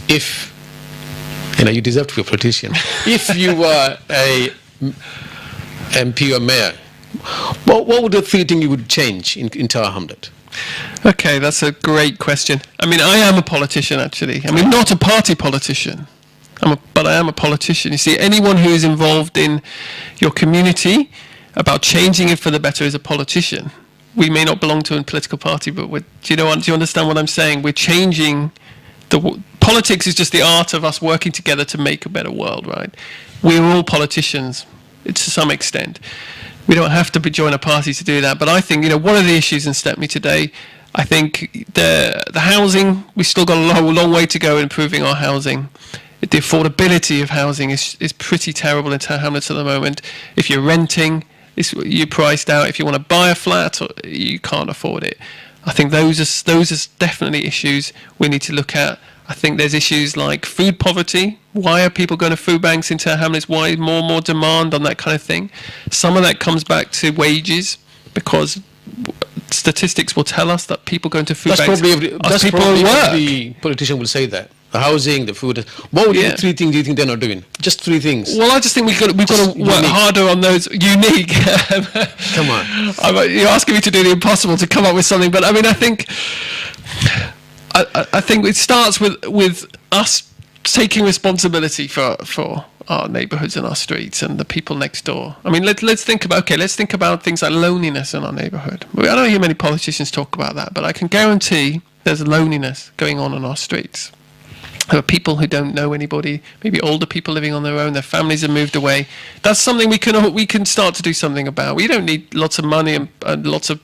if, you deserve to be a politician, if you were a MP or mayor, what would the 3 things you would change in TowerHamlet? Okay, that's a great question. I mean, I am a politician, actually. I mean, not a party politician, but I am a politician. You see, anyone who is involved in your community about changing it for the better is a politician. We may not belong to a political party, but do you understand what I'm saying? We're changing politics is just the art of us working together to make a better world, right? We're all politicians, to some extent. We don't have to join a party to do that. But I think, one of the issues in Stepney today, I think the housing, we've still got a long way to go in improving our housing. The affordability of housing is pretty terrible in TowerHamlets at the moment. If you're renting, you're priced out. If you want to buy a flat, you can't afford it. I think those are definitely issues we need to look at. I think there's issues like food poverty. Why are people going to food banks in TowerHamlets? Why is more and more demand on that kind of thing? Some of that comes back to wages, because statistics will tell us that people going to food banks that's people probably work. Every politician will say that. The housing, the food. What would be the 3 things you think they're not doing? Just 3 things. Well, I just think we've got to work harder on those unique. Come on. You're asking me to do the impossible to come up with something, but I mean, I think it starts with us taking responsibility for our neighbourhoods and our streets and the people next door. I mean, let's think about things like loneliness in our neighbourhood. I don't hear many politicians talk about that, but I can guarantee there's loneliness going on our streets. There are people who don't know anybody, maybe older people living on their own, their families have moved away. That's something we can start to do something about. We don't need lots of money and lots of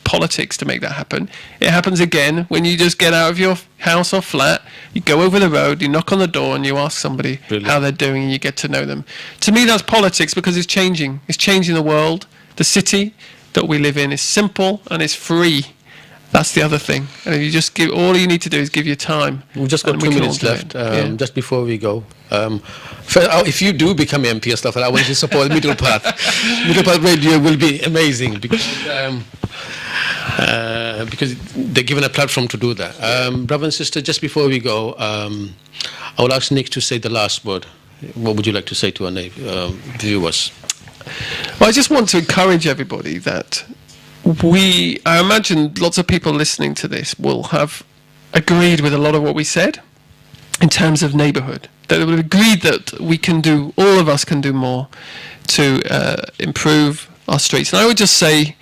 politics to make that happen. It happens again when you just get out of your house or flat, you go over the road, you knock on the door and you ask somebody how they're doing and you get to know them. To me, that's politics, because it's changing. It's changing the world. The city that we live in is simple and it's free. That's the other thing. And if you just all you need to do is give your time. We've just got 2 minutes left. Just before we go, if you do become MP or stuff, I want you to support Middle Path. Middle Path Radio will be amazing because they're given a platform to do that. Brother and sister, just before we go, I will ask Nick to say the last word. What would you like to say to our viewers? Well, I just want to encourage everybody that I imagine lots of people listening to this will have agreed with a lot of what we said in terms of neighbourhood. They would agree that all of us can do more to improve our streets. And I would just say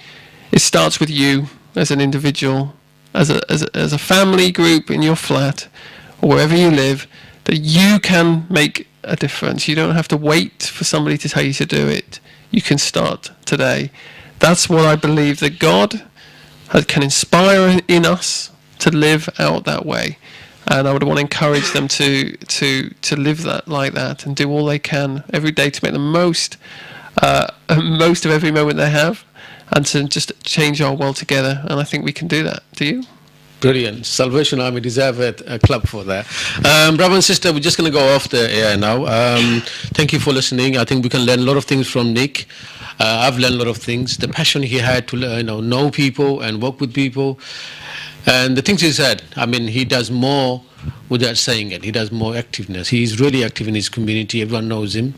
it starts with you as an individual, as a family group in your flat or wherever you live, that you can make a difference. You don't have to wait for somebody to tell you to do it. You can start today. That's what I believe, that God can inspire in us to live out that way. And I would want to encourage them to live that like that and do all they can every day to make the most of every moment they have and to just change our world together. And I think we can do that. Do you? Brilliant. Salvation Army deserve a clap for that. Brother and sister, we're just going to go off the air now. Thank you for listening. I think we can learn a lot of things from Nick. I've learned a lot of things. The passion he had to know people and work with people. And the things he said, I mean, he does more without saying it. He does more activeness. He's really active in his community. Everyone knows him.